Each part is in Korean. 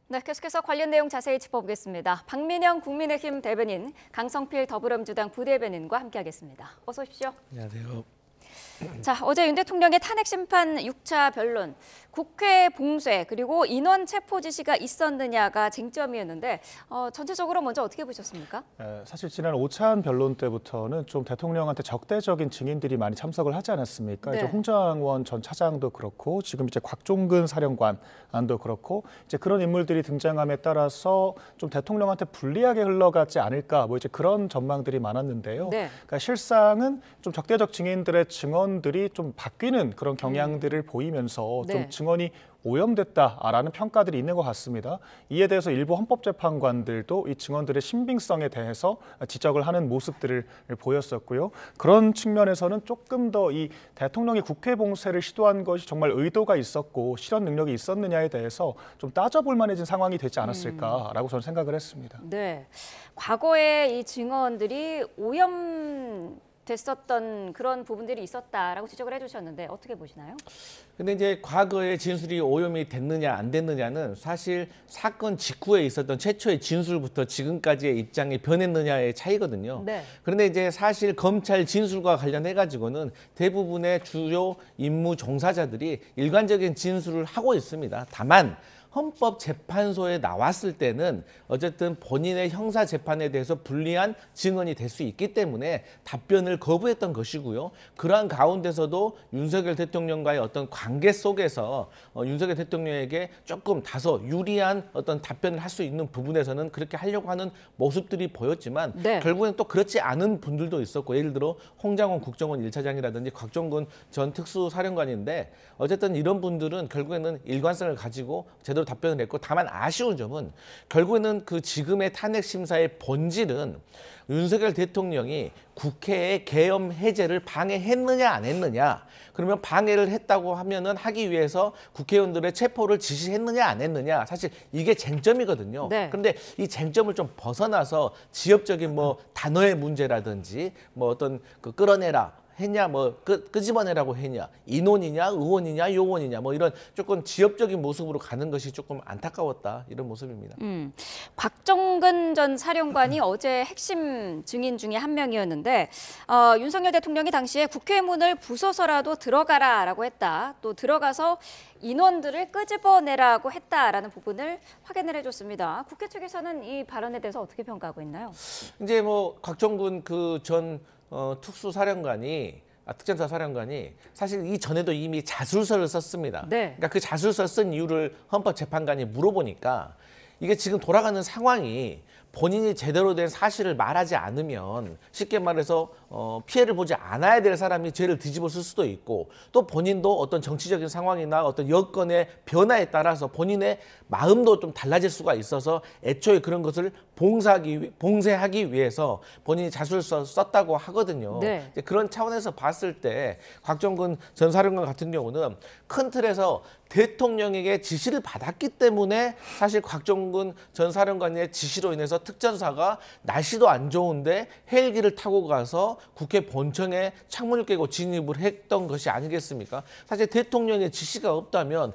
네, 계속해서 관련 내용 자세히 짚어보겠습니다. 박민영 국민의힘 대변인, 강성필 더불어민주당 부대변인과 함께하겠습니다. 어서 오십시오. 안녕하세요. 자, 어제 윤 대통령의 탄핵 심판 6차 변론, 국회 봉쇄 그리고 인원 체포 지시가 있었느냐가 쟁점이었는데 전체적으로 먼저 어떻게 보셨습니까? 사실 지난 오찬 변론 때부터는 좀 대통령한테 적대적인 증인들이 많이 참석을 하지 않았습니까? 네. 이제 홍장원 전 차장도 그렇고 지금 이제 곽종근 사령관도 그렇고 이제 그런 인물들이 등장함에 따라서 좀 대통령한테 불리하게 흘러가지 않을까 뭐 이제 그런 전망들이 많았는데요. 네. 그러니까 실상은 좀 적대적 증인들의 증언들이 좀 바뀌는 그런 경향들을 보이면서 네. 좀 증언이 오염됐다라는 평가들이 있는 것 같습니다. 이에 대해서 일부 헌법재판관들도 이 증언들의 신빙성에 대해서 지적을 하는 모습들을 보였었고요. 그런 측면에서는 조금 더 이 대통령이 국회 봉쇄를 시도한 것이 정말 의도가 있었고 실현 능력이 있었느냐에 대해서 좀 따져볼 만해진 상황이 되지 않았을까라고 저는 생각을 했습니다. 네, 과거에 이 증언들이 됐었던 그런 부분들이 있었다라고 지적을 해주셨는데 어떻게 보시나요? 근데 이제 과거의 진술이 오염이 됐느냐 안 됐느냐는 사실 사건 직후에 있었던 최초의 진술부터 지금까지의 입장이 변했느냐의 차이거든요. 네. 그런데 이제 사실 검찰 진술과 관련해 가지고는 대부분의 주요 임무 종사자들이 일관적인 진술을 하고 있습니다. 다만 헌법재판소에 나왔을 때는 어쨌든 본인의 형사재판에 대해서 불리한 증언이 될 수 있기 때문에 답변을 거부했던 것이고요. 그러한 가운데서도 윤석열 대통령과의 어떤 관계 속에서 윤석열 대통령에게 조금 다소 유리한 어떤 답변을 할 수 있는 부분에서는 그렇게 하려고 하는 모습들이 보였지만 네. 결국에는 또 그렇지 않은 분들도 있었고, 예를 들어 홍장원 국정원 1차장이라든지 곽종근 전 특수사령관인데 어쨌든 이런 분들은 결국에는 일관성을 가지고 제대로 답변을 했고, 다만 아쉬운 점은 결국에는 그 지금의 탄핵 심사의 본질은 윤석열 대통령이 국회의 계엄 해제를 방해했느냐 안 했느냐, 그러면 방해를 했다고 하면은 하기 위해서 국회의원들의 체포를 지시했느냐 안 했느냐, 사실 이게 쟁점이거든요. 네. 그런데 이 쟁점을 좀 벗어나서 지역적인 뭐 단어의 문제라든지 뭐 어떤 그 끌어내라 했냐, 뭐 끄집어내라고 했냐, 인원이냐, 의원이냐, 요원이냐, 뭐 이런 조금 지역적인 모습으로 가는 것이 조금 안타까웠다, 이런 모습입니다. 곽종근 전 사령관이 어제 핵심 증인 중에 한 명이었는데 윤석열 대통령이 당시에 국회 문을 부숴서라도 들어가라라고 했다. 또 들어가서 인원들을 끄집어내라고 했다라는 부분을 확인을 해줬습니다. 국회 측에서는 이 발언에 대해서 어떻게 평가하고 있나요? 이제 뭐 곽종근 그 전 특전사 사령관이 사실 이 전에도 이미 자술서를 썼습니다. 네. 그러니까 그 자술서 쓴 이유를 헌법재판관이 물어보니까 이게 지금 돌아가는 상황이 본인이 제대로 된 사실을 말하지 않으면 쉽게 말해서 피해를 보지 않아야 될 사람이 죄를 뒤집어 쓸 수도 있고, 또 본인도 어떤 정치적인 상황이나 어떤 여건의 변화에 따라서 본인의 마음도 좀 달라질 수가 있어서 애초에 그런 것을 봉쇄하기 위해서 본인이 자술서 썼다고 하거든요. 네. 이제 그런 차원에서 봤을 때 곽종근 전 사령관 같은 경우는 큰 틀에서 대통령에게 지시를 받았기 때문에 사실 곽종근 전 사령관의 지시로 인해서 특전사가 날씨도 안 좋은데 헬기를 타고 가서 국회 본청에 창문을 깨고 진입을 했던 것이 아니겠습니까? 사실 대통령의 지시가 없다면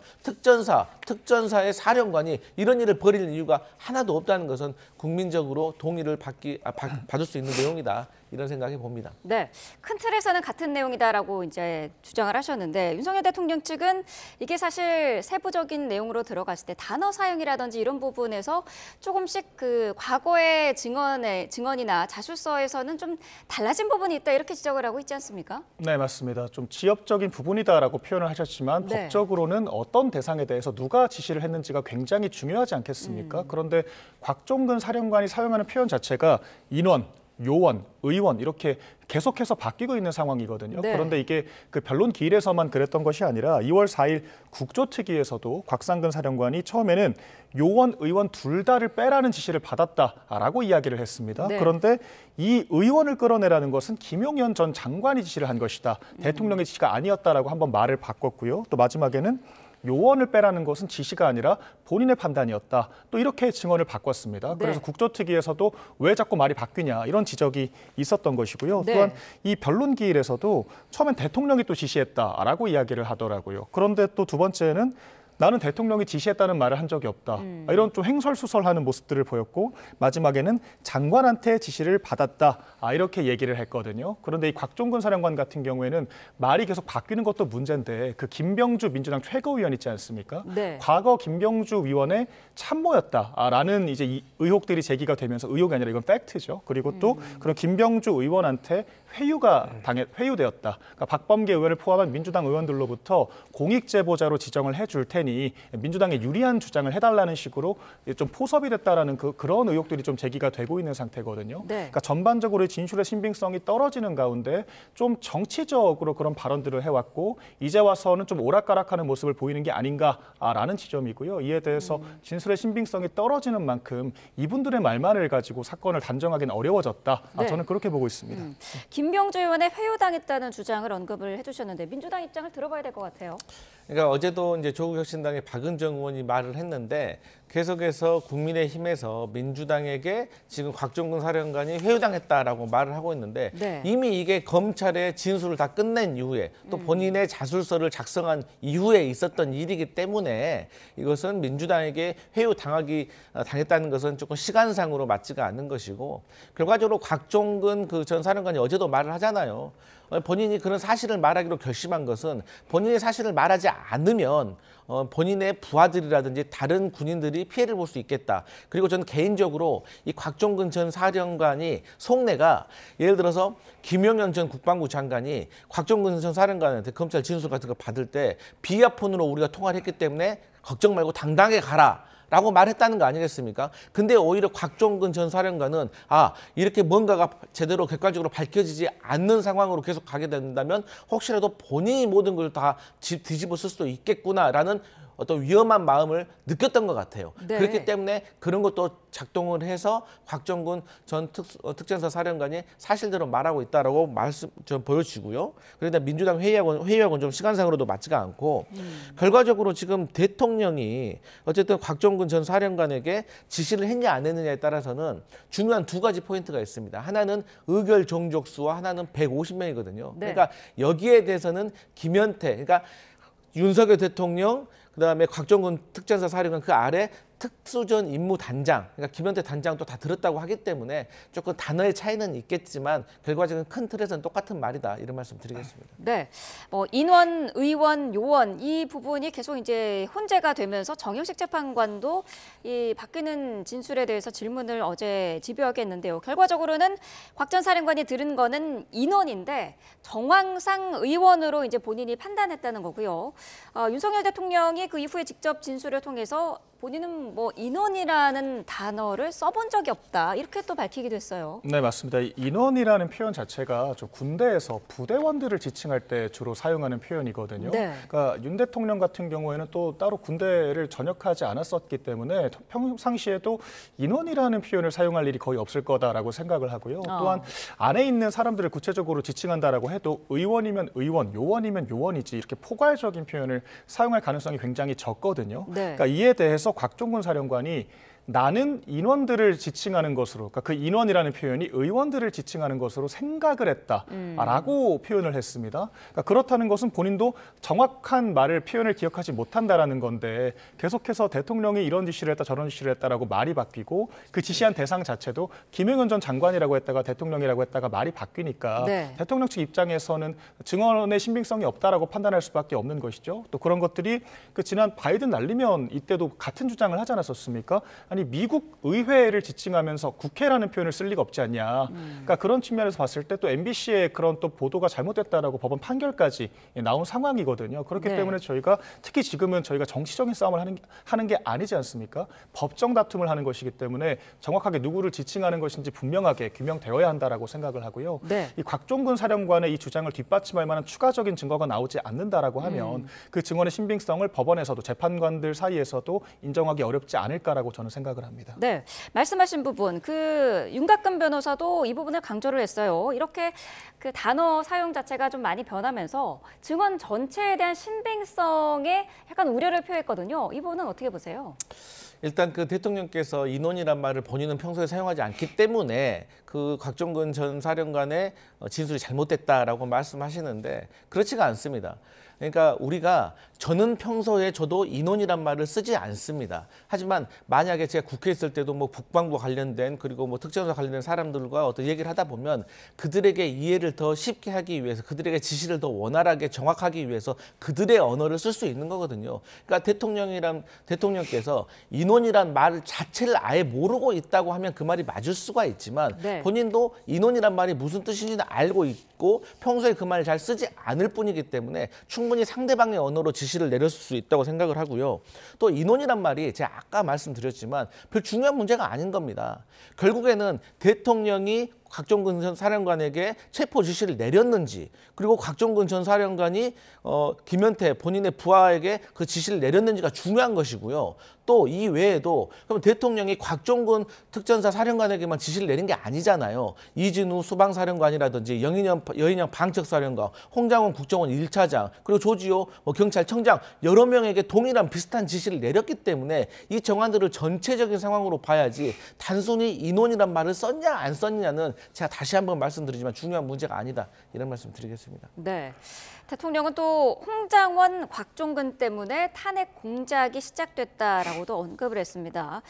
특전사의 사령관이 이런 일을 벌일 이유가 하나도 없다는 것은 국민적으로 동의를 받을 수 있는 내용이다, 이런 생각해 봅니다. 네, 큰 틀에서는 같은 내용이다라고 이제 주장을 하셨는데 윤석열 대통령 측은 이게 사실 세부적인 내용으로 들어갔을 때 단어 사용이라든지 이런 부분에서 조금씩 그 과거의 증언이나 자술서에서는 좀 달라진 부분이 있다, 이렇게 지적을 하고 있지 않습니까? 네, 맞습니다. 좀 지엽적인 부분이다라고 표현을 하셨지만 네. 법적으로는 어떤 대상에 대해서 누가 지시를 했는지가 굉장히 중요하지 않겠습니까? 그런데 곽종근 사령관이 사용하는 표현 자체가 인원, 요원, 의원 이렇게 계속해서 바뀌고 있는 상황이거든요. 네. 그런데 이게 그 변론 기일에서만 그랬던 것이 아니라 2월 4일 국조특위에서도 곽상근 사령관이 처음에는 요원, 의원 둘 다를 빼라는 지시를 받았다라고 이야기를 했습니다. 네. 그런데 이 의원을 끌어내라는 것은 김용현 전 장관이 지시를 한 것이다. 대통령의 지시가 아니었다라고 한번 말을 바꿨고요. 또 마지막에는 요원을 빼라는 것은 지시가 아니라 본인의 판단이었다. 또 이렇게 증언을 바꿨습니다. 네. 그래서 국조특위에서도 왜 자꾸 말이 바뀌냐, 이런 지적이 있었던 것이고요. 네. 또한 이 변론 기일에서도 처음엔 대통령이 또 지시했다라고 이야기를 하더라고요. 그런데 또 두 번째는 나는 대통령이 지시했다는 말을 한 적이 없다. 이런 좀 횡설수설하는 모습들을 보였고 마지막에는 장관한테 지시를 받았다. 이렇게 얘기를 했거든요. 그런데 이 곽종근 사령관 같은 경우에는 말이 계속 바뀌는 것도 문제인데 그 김병주 민주당 최고위원 있지 않습니까? 네. 과거 김병주 위원의 참모였다라는 이제 이 의혹들이 제기가 되면서 의혹이 아니라 이건 팩트죠. 그리고 또 그런 김병주 의원한테 회유되었다. 그러니까 박범계 의원을 포함한 민주당 의원들로부터 공익 제보자로 지정을 해줄 테니 민주당에 유리한 주장을 해달라는 식으로 좀 포섭이 됐다라는 그런 의혹들이 좀 제기가 되고 있는 상태거든요. 네. 그러니까 전반적으로 진술의 신빙성이 떨어지는 가운데 좀 정치적으로 그런 발언들을 해왔고 이제 와서는 좀 오락가락하는 모습을 보이는 게 아닌가라는 지점이고요. 이에 대해서 진술의 신빙성이 떨어지는 만큼 이분들의 말만을 가지고 사건을 단정하기는 어려워졌다. 네. 저는 그렇게 보고 있습니다. 김병주 의원의 회유당했다는 주장을 언급을 해주셨는데 민주당 입장을 들어봐야 될 것 같아요. 그러니까 어제도 이제 조국혁신당의 박은정 의원이 말을 했는데 계속해서 국민의힘에서 민주당에게 지금 곽종근 사령관이 회유당했다라고 말을 하고 있는데 네. 이미 이게 검찰의 진술을 다 끝낸 이후에 또 본인의 자술서를 작성한 이후에 있었던 일이기 때문에 이것은 민주당에게 당했다는 것은 조금 시간상으로 맞지가 않는 것이고 결과적으로 곽종근 그 전 사령관이 어제도 말을 하잖아요. 본인이 그런 사실을 말하기로 결심한 것은 본인이 사실을 말하지 않으면 본인의 부하들이라든지 다른 군인들이 피해를 볼 수 있겠다. 그리고 저는 개인적으로 이 곽종근 전 사령관이 속내가 예를 들어서 김용현 전 국방부 장관이 곽종근 전 사령관한테 검찰 진술 같은 거 받을 때 비아폰으로 우리가 통화를 했기 때문에 걱정 말고 당당하게 가라. 라고 말했다는 거 아니겠습니까? 근데 오히려 곽종근 전 사령관은 이렇게 뭔가가 제대로 객관적으로 밝혀지지 않는 상황으로 계속 가게 된다면 혹시라도 본인이 모든 걸 다 뒤집어 쓸 수도 있겠구나라는 어떤 위험한 마음을 느꼈던 것 같아요. 네. 그렇기 때문에 그런 것도 작동을 해서 곽종근 전 특전사 사령관이 사실대로 말하고 있다라고 좀 보여지고요. 그런데 민주당 회의하고는 좀 시간상으로도 맞지가 않고 결과적으로 지금 대통령이 어쨌든 곽종근 전 사령관에게 지시를 했냐 안 했느냐에 따라서는 중요한 두 가지 포인트가 있습니다. 하나는 의결 종족수와 하나는 150명이거든요. 네. 그러니까 여기에 대해서는 김현태, 그러니까 윤석열 대통령 그다음에 곽종근 특전사 사령관 그 아래 특수전 임무 단장, 그러니까 김현태 단장도 다 들었다고 하기 때문에 조금 단어의 차이는 있겠지만 결과적인 큰 틀에서는 똑같은 말이다 이런 말씀 드리겠습니다. 네, 인원, 의원, 요원 이 부분이 계속 이제 혼재가 되면서 정영식 재판관도 이 바뀌는 진술에 대해서 질문을 어제 집요하게 했는데요. 결과적으로는 곽 전 사령관이 들은 거는 인원인데 정황상 의원으로 이제 본인이 판단했다는 거고요. 윤석열 대통령이 그 이후에 직접 진술을 통해서 본인은 인원이라는 단어를 써본 적이 없다 이렇게 또 밝히기도 했어요. 네, 맞습니다. 인원이라는 표현 자체가 저 군대에서 부대원들을 지칭할 때 주로 사용하는 표현이거든요. 네. 그러니까 윤 대통령 같은 경우에는 또 따로 군대를 전역하지 않았었기 때문에 평상시에도 인원이라는 표현을 사용할 일이 거의 없을 거다라고 생각을 하고요. 또한 안에 있는 사람들을 구체적으로 지칭한다라고 해도 의원이면 의원, 요원이면 요원이지 이렇게 포괄적인 표현을 사용할 가능성이 굉장히 적거든요. 네. 그러니까 이에 대해서 곽종근 사령관이 나는 인원들을 지칭하는 것으로, 그러니까 그 인원이라는 표현이 의원들을 지칭하는 것으로 생각을 했다라고 표현을 했습니다. 그러니까 그렇다는 것은 본인도 정확한 표현을 기억하지 못한다라는 건데 계속해서 대통령이 이런 지시를 했다 저런 지시를 했다라고 말이 바뀌고 그 지시한 대상 자체도 김영현 전 장관이라고 했다가 대통령이라고 했다가 말이 바뀌니까 네. 대통령 측 입장에서는 증언의 신빙성이 없다라고 판단할 수밖에 없는 것이죠. 또 그런 것들이 그 지난 바이든 날리면 이때도 같은 주장을 하지 않았었습니까? 아니 미국 의회를 지칭하면서 국회라는 표현을 쓸 리가 없지 않냐. 그러니까 그런 측면에서 봤을 때 또 MBC의 그런 또 보도가 잘못됐다라고 법원 판결까지 나온 상황이거든요. 그렇기 네. 때문에 저희가 특히 지금은 저희가 정치적인 싸움을 하는 게 아니지 않습니까? 법정 다툼을 하는 것이기 때문에 정확하게 누구를 지칭하는 것인지 분명하게 규명되어야 한다라고 생각을 하고요. 네. 이 곽종근 사령관의 이 주장을 뒷받침할 만한 추가적인 증거가 나오지 않는다라고 하면 그 증언의 신빙성을 법원에서도 재판관들 사이에서도 인정하기 어렵지 않을까라고 저는 생각합니다. 생각을 합니다. 네, 말씀하신 부분, 윤곽근 변호사도 이 부분을 강조를 했어요. 이렇게 그 단어 사용 자체가 좀 많이 변하면서 증언 전체에 대한 신빙성에 약간 우려를 표했거든요. 이 부분은 어떻게 보세요? 일단 그 대통령께서 인원이란 말을 본인은 평소에 사용하지 않기 때문에 그 곽종근 전 사령관의 진술이 잘못됐다라고 말씀하시는데 그렇지가 않습니다. 그러니까 우리가 저는 평소에 저도 인원이란 말을 쓰지 않습니다. 하지만 만약에 제가 국회에 있을 때도 뭐 국방부 관련된 그리고 뭐 특전사 관련된 사람들과 어떤 얘기를 하다 보면 그들에게 이해를 더 쉽게 하기 위해서 그들에게 지시를 더 원활하게 정확하기 위해서 그들의 언어를 쓸 수 있는 거거든요. 그러니까 대통령께서 인원이란 말 자체를 아예 모르고 있다고 하면 그 말이 맞을 수가 있지만 네. 본인도 인원이란 말이 무슨 뜻인지는 알고 있고 평소에 그 말을 잘 쓰지 않을 뿐이기 때문에 충분히 상대방의 언어로 지시를 내렸을 수 있다고 생각을 하고요. 또 인원이란 말이 제가 아까 말씀드렸지만 별 중요한 문제가 아닌 겁니다. 결국에는 대통령이 곽종근 전 사령관에게 체포 지시를 내렸는지 그리고 곽종근 전 사령관이 김현태 본인의 부하에게 그 지시를 내렸는지가 중요한 것이고요. 또 이 외에도 그럼 대통령이 곽종근 특전사 사령관에게만 지시를 내린 게 아니잖아요. 이진우 수방사령관이라든지 여인영 방책사령관, 홍장원 국정원 1차장, 그리고 조지호 경찰청장 여러 명에게 동일한 비슷한 지시를 내렸기 때문에 이 정황들을 전체적인 상황으로 봐야지 단순히 인원이란 말을 썼냐 안 썼냐는 제가 다시 한번 말씀드리지만 중요한 문제가 아니다. 이런 말씀 드리겠습니다. 네. 대통령은 또 홍장원, 곽종근 때문에 탄핵 공작이 시작됐다라고도 언급을 했습니다.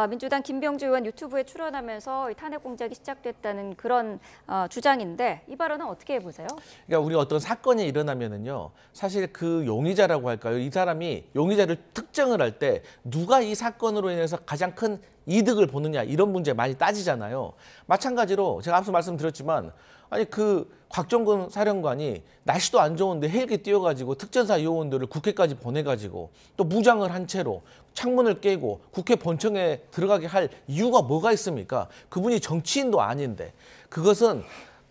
민주당 김병주 의원 유튜브에 출연하면서 이 탄핵 공작이 시작됐다는 그런 주장인데 이 발언은 어떻게 보세요? 그러니까 우리 어떤 사건이 일어나면은요, 사실 그 용의자라고 할까요? 이 사람이 용의자를 특정을 할 때 누가 이 사건으로 인해서 가장 큰 이득을 보느냐 이런 문제 많이 따지잖아요. 마찬가지로 제가 앞서 말씀드렸지만 아니 그 곽종근 사령관이 날씨도 안 좋은데 헬기 띄워가지고 특전사 요원들을 국회까지 보내가지고 또 무장을 한 채로 창문을 깨고 국회 본청에 들어가게 할 이유가 뭐가 있습니까? 그분이 정치인도 아닌데 그것은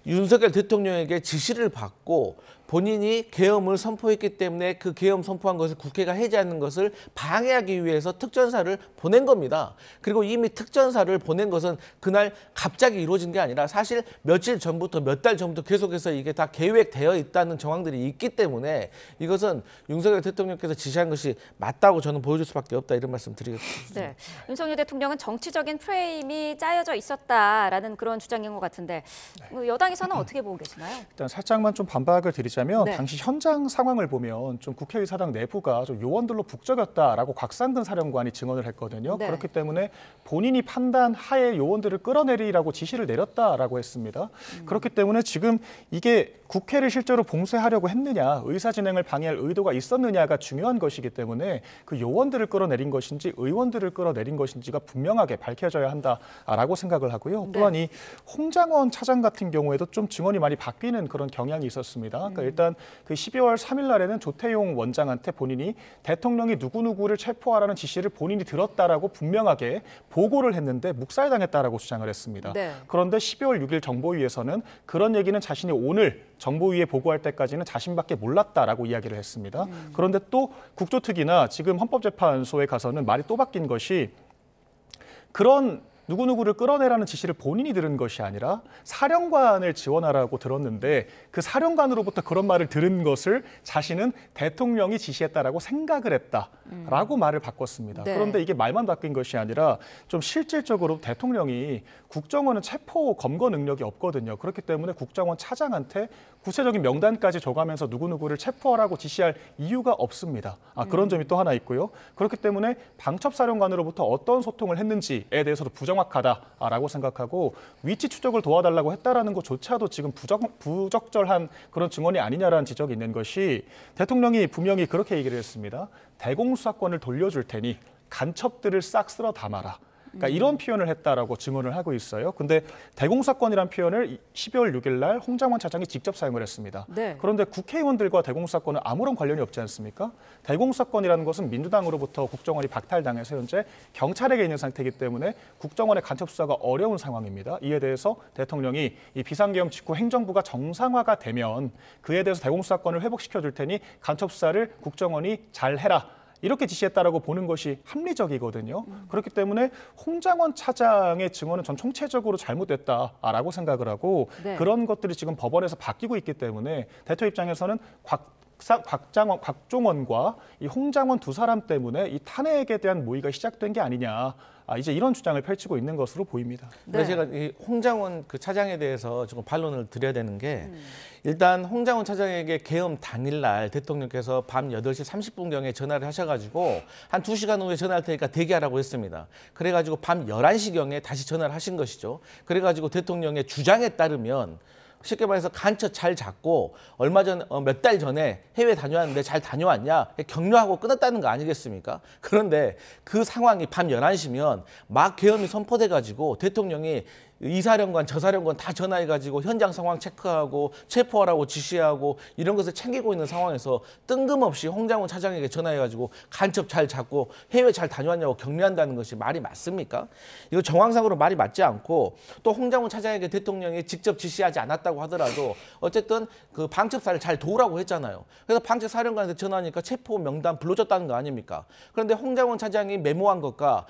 윤석열 대통령에게 지시를 받고 본인이 계엄을 선포했기 때문에 그 계엄 선포한 것을 국회가 해제하는 것을 방해하기 위해서 특전사를 보낸 겁니다. 그리고 이미 특전사를 보낸 것은 그날 갑자기 이루어진 게 아니라 사실 며칠 전부터 몇 달 전부터 계속해서 이게 다 계획되어 있다는 정황들이 있기 때문에 이것은 윤석열 대통령께서 지시한 것이 맞다고 저는 보여줄 수밖에 없다 이런 말씀 드리겠습니다. 네. 윤석열 대통령은 정치적인 프레임이 짜여져 있었다라는 그런 주장인 것 같은데 여당에서는 어떻게 보고 계시나요? 일단 살짝만 좀 반박을 드리자면 네. 당시 현장 상황을 보면 좀 국회의사당 내부가 좀 요원들로 북적였다라고 곽상근 사령관이 증언을 했거든요. 네. 그렇기 때문에 본인이 판단하에 요원들을 끌어내리라고 지시를 내렸다라고 했습니다. 그렇기 때문에 지금 이게 국회를 실제로 봉쇄하려고 했느냐, 의사 진행을 방해할 의도가 있었느냐가 중요한 것이기 때문에 그 요원들을 끌어내린 것인지 의원들을 끌어내린 것인지가 분명하게 밝혀져야 한다라고 생각을 하고요. 또한 이 홍장원 차장 같은 경우에도 좀 증언이 많이 바뀌는 그런 경향이 있었습니다. 그러니까 일단 그 12월 3일 날에는 조태용 원장한테 본인이 대통령이 누구누구를 체포하라는 지시를 본인이 들었다라고 분명하게 보고를 했는데 묵살당했다라고 주장을 했습니다. 네. 그런데 12월 6일 정보위에서는 그런 얘기는 자신이 오늘 정보위에 보고할 때까지는 자신밖에 몰랐다라고 이야기를 했습니다. 그런데 또 국조특위나 지금 헌법재판소에 가서는 말이 또 바뀐 것이 그런 누구누구를 끌어내라는 지시를 본인이 들은 것이 아니라 사령관을 지원하라고 들었는데 그 사령관으로부터 그런 말을 들은 것을 자신은 대통령이 지시했다라고 생각을 했다라고 말을 바꿨습니다. 네. 그런데 이게 말만 바뀐 것이 아니라 좀 실질적으로 대통령이 국정원은 체포 검거 능력이 없거든요. 그렇기 때문에 국정원 차장한테 구체적인 명단까지 줘가면서 누구누구를 체포하라고 지시할 이유가 없습니다. 그런 점이 또 하나 있고요. 그렇기 때문에 방첩사령관으로부터 어떤 소통을 했는지에 대해서도 부정확하다라고 생각하고 위치 추적을 도와달라고 했다라는 것조차도 지금 부적절한 그런 증언이 아니냐라는 지적이 있는 것이 대통령이 분명히 그렇게 얘기를 했습니다. 대공수사권을 돌려줄 테니 간첩들을 싹 쓸어 담아라. 그러니까 이런 표현을 했다라고 증언을 하고 있어요. 근데 대공수사권이라는 표현을 12월 6일 날 홍장원 차장이 직접 사용을 했습니다. 네. 그런데 국회의원들과 대공수사권은 아무런 관련이 없지 않습니까? 대공수사권이라는 것은 민주당으로부터 국정원이 박탈당해서 현재 경찰에게 있는 상태이기 때문에 국정원의 간첩 수사가 어려운 상황입니다. 이에 대해서 대통령이 이 비상계엄 직후 행정부가 정상화가 되면 그에 대해서 대공수사권을 회복시켜 줄 테니 간첩 수사를 국정원이 잘 해라. 이렇게 지시했다라고 보는 것이 합리적이거든요. 그렇기 때문에 홍장원 차장의 증언은 전 총체적으로 잘못됐다라고 생각을 하고 네. 그런 것들이 지금 법원에서 바뀌고 있기 때문에 대표 입장에서는 곽종원과 이 홍장원 두 사람 때문에 이 탄핵에 대한 모의가 시작된 게 아니냐. 이제 이런 주장을 펼치고 있는 것으로 보입니다. 근데 네. 제가 이 홍장원 그 차장에 대해서 조금 반론을 드려야 되는 게 일단 홍장원 차장에게 계엄 당일날 대통령께서 밤 8시 30분경에 전화를 하셔가지고 한 2시간 후에 전화할 테니까 대기하라고 했습니다. 그래가지고 밤 11시경에 다시 전화를 하신 것이죠. 그래가지고 대통령의 주장에 따르면 쉽게 말해서 간첩 잘 잡고 얼마 전 몇 달 전에 해외 다녀왔는데 잘 다녀왔냐 격려하고 끊었다는 거 아니겠습니까? 그런데 그 상황이 밤 11시면 막 계엄이 선포돼 가지고 대통령이 이 사령관 저 사령관 다 전화해가지고 현장 상황 체크하고 체포하라고 지시하고 이런 것을 챙기고 있는 상황에서 뜬금없이 홍장원 차장에게 전화해가지고 간첩 잘 잡고 해외 잘 다녀왔냐고 격려한다는 것이 말이 맞습니까? 이거 정황상으로 말이 맞지 않고 또 홍장원 차장에게 대통령이 직접 지시하지 않았다고 하더라도 어쨌든 그 방첩사를 잘 도우라고 했잖아요. 그래서 방첩사령관한테 전화하니까 체포 명단 불러줬다는 거 아닙니까? 그런데 홍장원 차장이 메모한 것과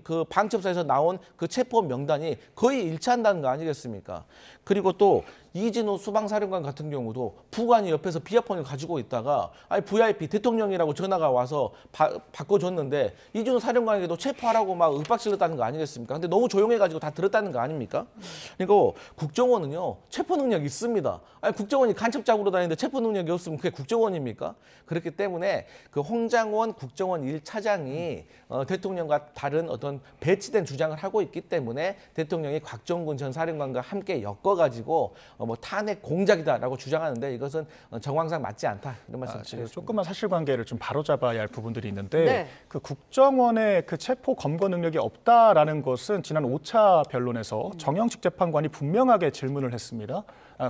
그 방첩사에서 나온 그 체포 명단이 거의 일치한다는 거 아니겠습니까? 그리고 또 이진우 수방사령관 같은 경우도 부관이 옆에서 비아폰을 가지고 있다가 VIP 대통령이라고 전화가 와서 바꿔줬는데 이진우 사령관에게도 체포하라고 막 윽박질렀다는 거 아니겠습니까? 근데 너무 조용해가지고 다 들었다는 거 아닙니까? 그리고 국정원은요 체포 능력이 있습니다. 국정원이 간첩 잡으러 다니는데 체포 능력이 없으면 그게 국정원입니까? 그렇기 때문에 그 홍장원 국정원 1차장이 대통령과 다른 어떤 배치된 주장을 하고 있기 때문에 대통령이 곽정근 전 사령관과 함께 엮어가지고 뭐 탄핵 공작이다라고 주장하는데 이것은 정황상 맞지 않다 이런 말씀 드리겠습니다. 조금만 사실관계를 좀 바로잡아야 할 부분들이 있는데 네. 그 국정원의 그 체포 검거 능력이 없다라는 것은 지난 5차 변론에서 정영식 재판관이 분명하게 질문을 했습니다.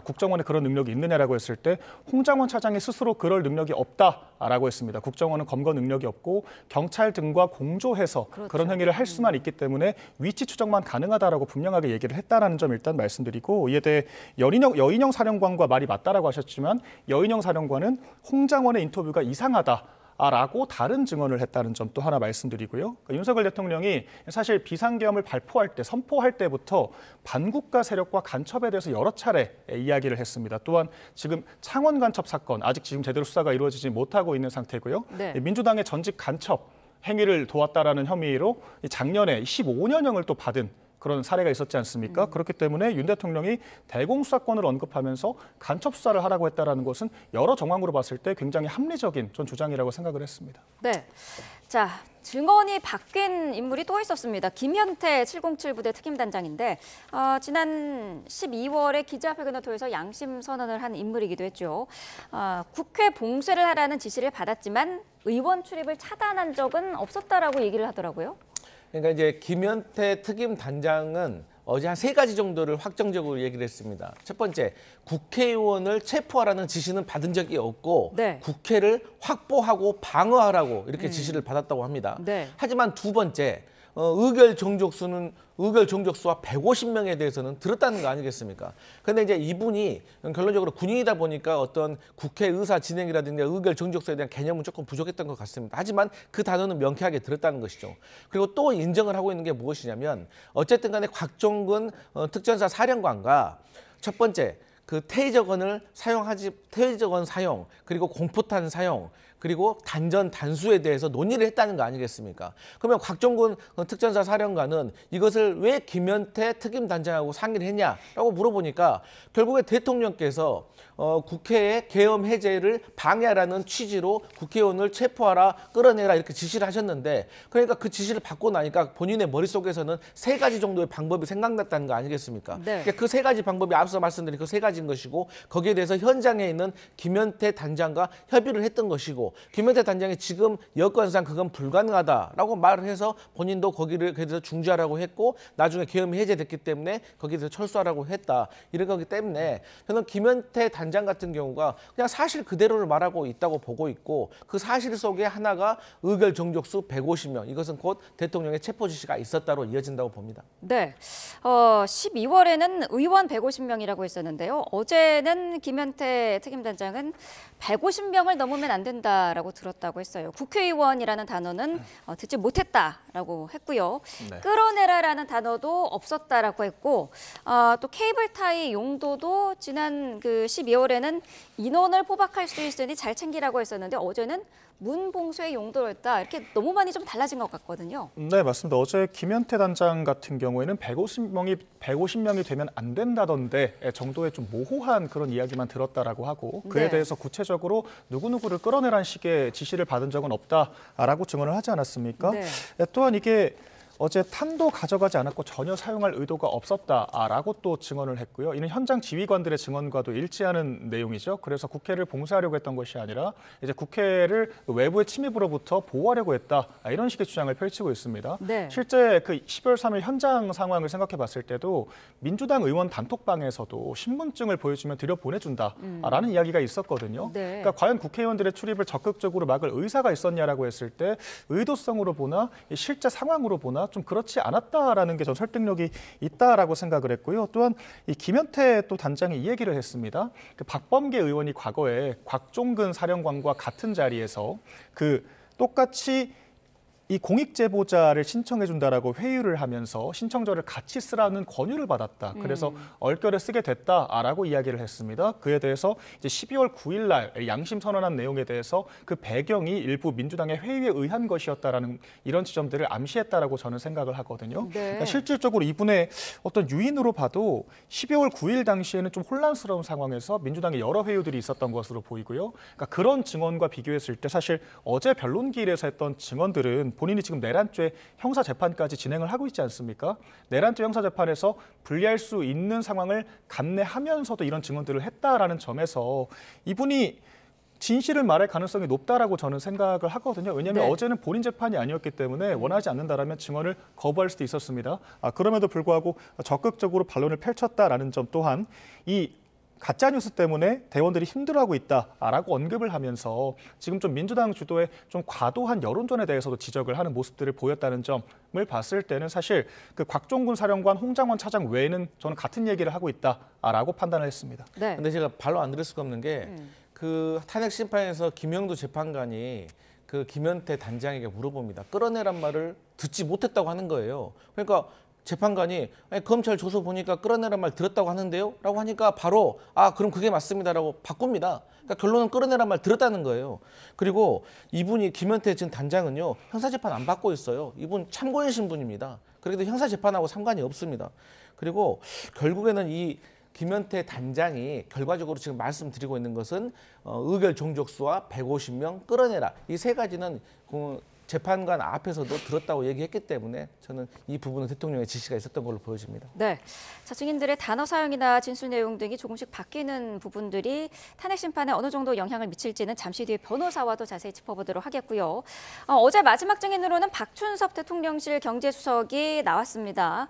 국정원에 그런 능력이 있느냐라고 했을 때 홍장원 차장이 스스로 그럴 능력이 없다라고 했습니다. 국정원은 검거 능력이 없고 경찰 등과 공조해서 그렇죠. 그런 행위를 할 수만 있기 때문에 위치 추적만 가능하다라고 분명하게 얘기를 했다라는 점 일단 말씀드리고 이에 대해 여인영 사령관과 말이 맞다라고 하셨지만 여인영 사령관은 홍장원의 인터뷰가 이상하다. 라고 다른 증언을 했다는 점 또 하나 말씀드리고요. 윤석열 대통령이 사실 비상계엄을 발표할 때, 선포할 때부터 반국가 세력과 간첩에 대해서 여러 차례 이야기를 했습니다. 또한 지금 창원 간첩 사건 아직 지금 제대로 수사가 이루어지지 못하고 있는 상태고요. 네. 민주당의 전직 간첩 행위를 도왔다라는 혐의로 작년에 15년형을 또 받은 그런 사례가 있었지 않습니까? 그렇기 때문에 윤 대통령이 대공수사권을 언급하면서 간첩 수사를 하라고 했다는 것은 여러 정황으로 봤을 때 굉장히 합리적인 전 주장이라고 생각을 했습니다. 네. 자, 증언이 바뀐 인물이 또 있었습니다. 김현태 707 부대 특임단장인데 지난 12월에 기자회견을 통해서 양심 선언을 한 인물이기도 했죠. 국회 봉쇄를 하라는 지시를 받았지만 의원 출입을 차단한 적은 없었다라고 얘기를 하더라고요. 그러니까 이제 김현태 특임 단장은 어제 한 3가지 정도를 확정적으로 얘기를 했습니다. 첫 번째, 국회의원을 체포하라는 지시는 받은 적이 없고 네. 국회를 확보하고 방어하라고 이렇게 지시를 받았다고 합니다. 네. 하지만 두 번째, 의결 정족수와 150명에 대해서는 들었다는 거 아니겠습니까? 그런데 이제 이분이 결론적으로 군인이다 보니까 어떤 국회 의사 진행이라든가 의결 정족수에 대한 개념은 조금 부족했던 것 같습니다. 하지만 그 단어는 명쾌하게 들었다는 것이죠. 그리고 또 인정을 하고 있는 게 무엇이냐면 어쨌든 간에 곽종근 특전사 사령관과 첫 번째 그 테이저건 사용 그리고 공포탄 사용 그리고 단전 단수에 대해서 논의를 했다는 거 아니겠습니까? 그러면 곽종근 특전사 사령관은 이것을 왜 김현태 특임단장하고 상의를 했냐라고 물어보니까 결국에 대통령께서 국회의 계엄 해제를 방해하라는 취지로 국회의원을 체포하라, 끌어내라 이렇게 지시를 하셨는데 그러니까 그 지시를 받고 나니까 본인의 머릿속에서는 3가지 정도의 방법이 생각났다는 거 아니겠습니까? 네. 그러니까 그 3가지 방법이 앞서 말씀드린 그 3가지인 것이고 거기에 대해서 현장에 있는 김현태 단장과 협의를 했던 것이고 김현태 단장이 지금 여건상 그건 불가능하다라고 말을 해서 본인도 거기를 그래서 중지하라고 했고 나중에 계엄이 해제됐기 때문에 거기에서 철수하라고 했다. 이런 거기 때문에 저는 김현태 단장 같은 경우가 그냥 사실 그대로를 말하고 있다고 보고 있고 그 사실 속에 하나가 의결 정족수 150명 이것은 곧 대통령의 체포 지시가 있었다로 이어진다고 봅니다. 네, 12월에는 의원 150명이라고 했었는데요. 어제는 김현태 특임단장은 150명을 넘으면 안 된다. 없다라고 들었다고 했어요. 국회의원이라는 단어는 듣지 못했다라고 했고요. 네. 끌어내라라는 단어도 없었다라고 했고 또 케이블 타이 용도도 지난 그 12월에는 인원을 포박할 수 있으니 잘 챙기라고 했었는데 어제는 문봉쇄의 용도였다. 이렇게 너무 많이 좀 달라진 것 같거든요. 네, 맞습니다. 어제 김현태 단장 같은 경우에는 150명이 되면 안 된다던데 정도의 좀 모호한 그런 이야기만 들었다라고 하고 그에 네. 대해서 구체적으로 누구누구를 끌어내라는 식의 지시를 받은 적은 없다라고 증언을 하지 않았습니까? 네. 또한 이게 어제 탄도 가져가지 않았고 전혀 사용할 의도가 없었다라고 또 증언을 했고요. 이는 현장 지휘관들의 증언과도 일치하는 내용이죠. 그래서 국회를 봉쇄하려고 했던 것이 아니라 이제 국회를 외부의 침입으로부터 보호하려고 했다. 이런 식의 주장을 펼치고 있습니다. 네. 실제 그 12월 3일 현장 상황을 생각해 봤을 때도 민주당 의원 단톡방에서도 신분증을 보여주면 들여보내준다라는 이야기가 있었거든요. 네. 그러니까 과연 국회의원들의 출입을 적극적으로 막을 의사가 있었냐라고 했을 때 의도성으로 보나 실제 상황으로 보나 좀 그렇지 않았다라는 게 전 설득력이 있다라고 생각을 했고요. 또한 이 김현태 또 단장이 이 얘기를 했습니다. 그 박범계 의원이 과거에 곽종근 사령관과 같은 자리에서 그 똑같이 이 공익제보자를 신청해준다라고 회유를 하면서 신청서를 같이 쓰라는 권유를 받았다. 그래서 얼결에 쓰게 됐다라고 이야기를 했습니다. 그에 대해서 이제 12월 9일 날 양심 선언한 내용에 대해서 그 배경이 일부 민주당의 회유에 의한 것이었다라는 이런 지점들을 암시했다라고 저는 생각을 하거든요. 네. 그러니까 실질적으로 이분의 어떤 유인으로 봐도 12월 9일 당시에는 좀 혼란스러운 상황에서 민주당의 여러 회유들이 있었던 것으로 보이고요. 그러니까 그런 증언과 비교했을 때 사실 어제 변론기일에서 했던 증언들은 본인이 지금 내란죄 형사재판까지 진행을 하고 있지 않습니까? 내란죄 형사재판에서 불리할 수 있는 상황을 감내하면서도 이런 증언들을 했다라는 점에서 이분이 진실을 말할 가능성이 높다라고 저는 생각을 하거든요. 왜냐하면 네. 어제는 본인 재판이 아니었기 때문에 원하지 않는다라면 증언을 거부할 수도 있었습니다. 그럼에도 불구하고 적극적으로 반론을 펼쳤다라는 점 또한 이 가짜뉴스 때문에 대원들이 힘들어하고 있다라고 언급을 하면서 지금 좀 민주당 주도의 좀 과도한 여론전에 대해서도 지적을 하는 모습들을 보였다는 점을 봤을 때는 사실 그 곽종근 사령관, 홍장원 차장 외에는 저는 같은 얘기를 하고 있다라고 판단을 했습니다. 네. 근데 제가 발로 안 들을 수가 없는 게 그 탄핵 심판에서 김영도 재판관이 그 김현태 단장에게 물어봅니다. 끌어내란 말을 듣지 못했다고 하는 거예요. 그러니까 재판관이 아니, 검찰 조서 보니까 끌어내란 말 들었다고 하는데요? 라고 하니까 바로 그럼 그게 맞습니다라고 바꿉니다. 그러니까 결론은 끌어내란 말 들었다는 거예요. 그리고 이분이 김현태 지금 단장은요. 형사재판 안 받고 있어요. 이분 참고인 신분입니다. 그래도 형사재판하고 상관이 없습니다. 그리고 결국에는 이 김현태 단장이 결과적으로 지금 말씀드리고 있는 것은 의결 종족수와 150명 끌어내라. 이 세 가지는 재판관 앞에서도 들었다고 얘기했기 때문에 저는 이 부분은 대통령의 지시가 있었던 걸로 보여집니다. 네. 자, 증인들의 단어 사용이나 진술 내용 등이 조금씩 바뀌는 부분들이 탄핵 심판에 어느 정도 영향을 미칠지는 잠시 뒤에 변호사와도 자세히 짚어보도록 하겠고요. 어제 마지막 증인으로는 박춘섭 대통령실 경제수석이 나왔습니다.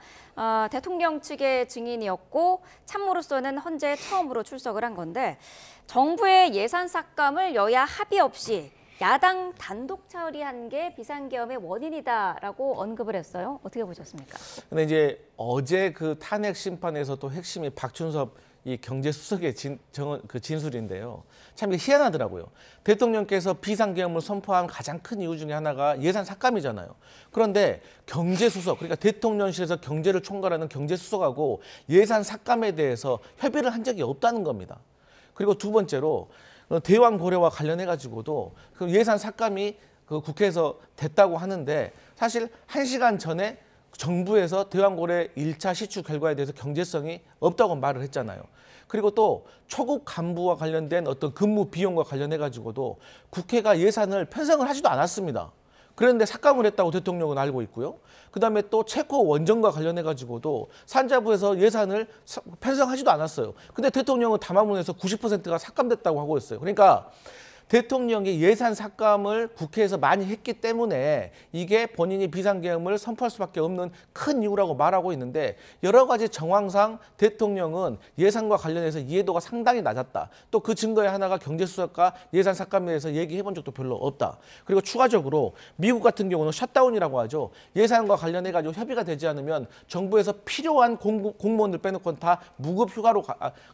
대통령 측의 증인이었고 참모로서는 헌재 처음으로 출석을 한 건데 정부의 예산 삭감을 여야 합의 없이 야당 단독 처리한 게 비상계엄의 원인이다라고 언급을 했어요. 어떻게 보셨습니까? 근데 이제 어제 그 탄핵 심판에서 또 핵심이 박춘섭 이 경제수석의 진술인데요. 참 이게 희한하더라고요. 대통령께서 비상계엄을 선포한 가장 큰 이유 중에 하나가 예산 삭감이잖아요. 그런데 경제수석, 그러니까 대통령실에서 경제를 총괄하는 경제수석하고 예산 삭감에 대해서 협의를 한 적이 없다는 겁니다. 그리고 두 번째로 대왕 고려와 관련해 가지고도 그 예산 삭감이 그 국회에서 됐다고 하는데 사실 1시간 전에 정부에서 대왕 고려 1차 시추 결과에 대해서 경제성이 없다고 말을 했잖아요. 그리고 또 초급 간부와 관련된 어떤 근무 비용과 관련해 가지고도 국회가 예산을 편성을 하지도 않았습니다. 그런데 삭감을 했다고 대통령은 알고 있고요. 그다음에 또 체코 원전과 관련해 가지고도 산자부에서 예산을 편성하지도 않았어요. 근데 대통령은 담화문에서 90%가 삭감됐다고 하고 있어요. 그러니까 대통령이 예산 삭감을 국회에서 많이 했기 때문에 이게 본인이 비상계엄을 선포할 수밖에 없는 큰 이유라고 말하고 있는데 여러 가지 정황상 대통령은 예산과 관련해서 이해도가 상당히 낮았다. 또 그 증거의 하나가 경제수석과 예산 삭감에 대해서 얘기해 본 적도 별로 없다. 그리고 추가적으로 미국 같은 경우는 셧다운이라고 하죠. 예산과 관련해 가지고 협의가 되지 않으면 정부에서 필요한 공무원들 빼놓고는 다 무급 휴가로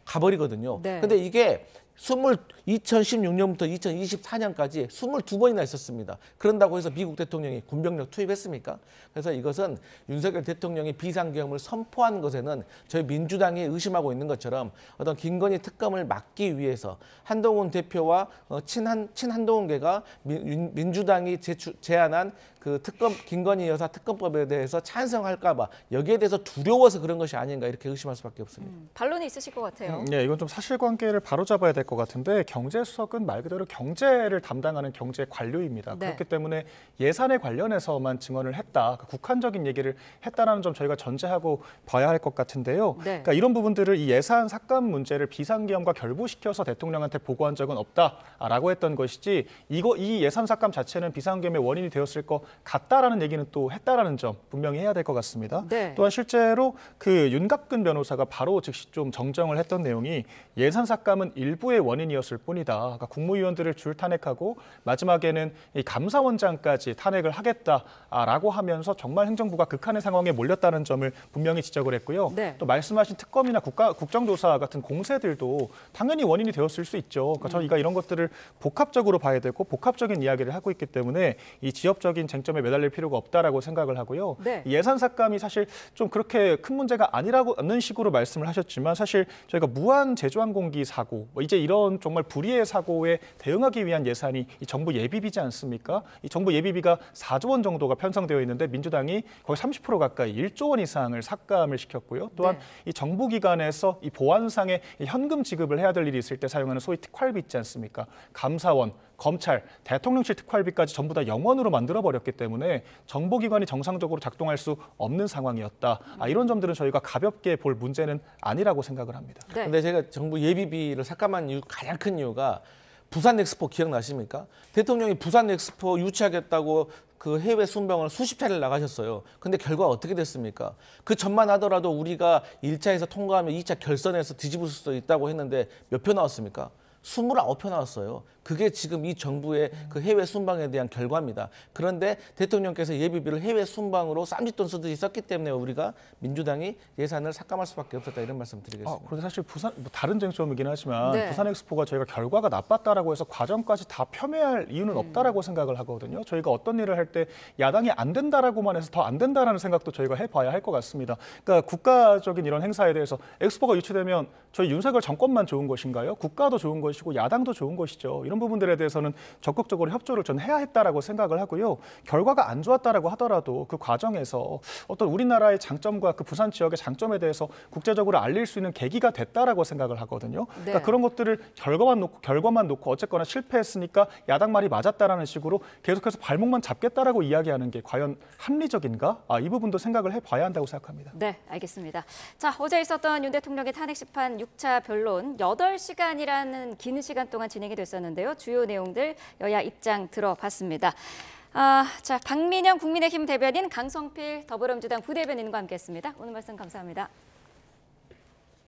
가버리거든요. 네. 근데 이게 2016년부터 2024년까지 22번이나 있었습니다. 그런다고 해서 미국 대통령이 군병력 투입했습니까? 그래서 이것은 윤석열 대통령이 비상계엄을 선포한 것에는 저희 민주당이 의심하고 있는 것처럼 어떤 김건희 특검을 막기 위해서 한동훈 대표와 친한동훈계가 민주당이 제안한 그 특검 김건희 여사 특검법에 대해서 찬성할까 봐 여기에 대해서 두려워서 그런 것이 아닌가 이렇게 의심할 수밖에 없습니다. 반론이 있으실 것 같아요. 네, 이건 좀 사실관계를 바로잡아야 될 것 같은데 경제수석은 말 그대로 경제를 담당하는 경제 관료입니다. 네. 그렇기 때문에 예산에 관련해서만 증언을 했다, 국한적인 얘기를 했다라는 점 저희가 전제하고 봐야 할 것 같은데요. 네. 그러니까 이런 부분들을 이 예산 삭감 문제를 비상계엄과 결부시켜서 대통령한테 보고한 적은 없다라고 했던 것이지 이 예산 삭감 자체는 비상계엄의 원인이 되었을 것 같다라는 얘기는 또 했다라는 점 분명히 해야 될 것 같습니다. 네. 또한 실제로 그 윤갑근 변호사가 바로 즉시 좀 정정을 했던 내용이 예산 삭감은 일부의 원인이었을 뿐이다. 그러니까 국무위원들을 줄 탄핵하고 마지막에는 이 감사원장까지 탄핵을 하겠다라고 하면서 정말 행정부가 극한의 상황에 몰렸다는 점을 분명히 지적을 했고요. 네. 또 말씀하신 특검이나 국정조사 같은 공세들도 당연히 원인이 되었을 수 있죠. 그러니까 저희가 이런 것들을 복합적으로 봐야 되고 복합적인 이야기를 하고 있기 때문에 이 지역적인 쟁점에 매달릴 필요가 없다라고 생각을 하고요. 네. 예산 삭감이 사실 좀 그렇게 큰 문제가 아니라는 식으로 말씀을 하셨지만 사실 저희가 무한 제주항공기 사고 이제 이런 정말 불의의 사고에 대응하기 위한 예산이 이 정부 예비비지 않습니까? 이 정부 예비비가 4조 원 정도가 편성되어 있는데 민주당이 거의 30% 가까이 1조 원 이상을 삭감을 시켰고요. 또한 네. 이 정부기관에서 이 보안상의 이 현금 지급을 해야 될 일이 있을 때 사용하는 소위 특활비 있지 않습니까? 감사원, 검찰, 대통령실 특활비까지 전부 다 영원으로 만들어버렸기 때문에 정보기관이 정상적으로 작동할 수 없는 상황이었다. 이런 점들은 저희가 가볍게 볼 문제는 아니라고 생각을 합니다. 네. 근데 제가 정부 예비비를 삭감한 가장 큰 이유가 부산 엑스포 기억나십니까? 대통령이 부산 엑스포 유치하겠다고 그 해외 순방을 수십 차례를 나가셨어요. 근데 결과가 어떻게 됐습니까? 그 전만 하더라도 우리가 1차에서 통과하면 2차 결선에서 뒤집을 수도 있다고 했는데 몇 표 나왔습니까? 29표 나왔어요. 그게 지금 이 정부의 그 해외 순방에 대한 결과입니다. 그런데 대통령께서 예비비를 해외 순방으로 쌈짓돈 쓰듯이 썼기 때문에 우리가 민주당이 예산을 삭감할 수밖에 없었다 이런 말씀 드리겠습니다. 그런데 사실 부산 다른 쟁점이긴 하지만 네. 부산 엑스포가 저희가 결과가 나빴다라고 해서 과정까지 다 폄훼할 이유는 없다라고 생각을 하거든요. 저희가 어떤 일을 할 때 야당이 안 된다라고만 해서 더 안 된다라는 생각도 저희가 해봐야 할 것 같습니다. 그러니까 국가적인 이런 행사에 대해서 엑스포가 유치되면 저희 윤석열 정권만 좋은 것인가요? 국가도 좋은 것이고 야당도 좋은 것이죠. 이런 부분들에 대해서는 적극적으로 협조를 전 해야 했다라고 생각을 하고요. 결과가 안 좋았다라고 하더라도 그 과정에서 어떤 우리나라의 장점과 그 부산 지역의 장점에 대해서 국제적으로 알릴 수 있는 계기가 됐다라고 생각을 하거든요. 네. 그러니까 그런 것들을 결과만 놓고 어쨌거나 실패했으니까 야당 말이 맞았다라는 식으로 계속해서 발목만 잡겠다라고 이야기하는 게 과연 합리적인가? 이 부분도 생각을 해봐야 한다고 생각합니다. 네, 알겠습니다. 자, 어제 있었던 윤 대통령의 탄핵 심판 6차 변론 8시간이라는 긴 시간 동안 진행이 됐었는데요. 주요 내용들 여야 입장 들어봤습니다. 자, 박민영 국민의힘 대변인, 강성필 더불어민주당 부대변인과 함께했습니다. 오늘 말씀 감사합니다.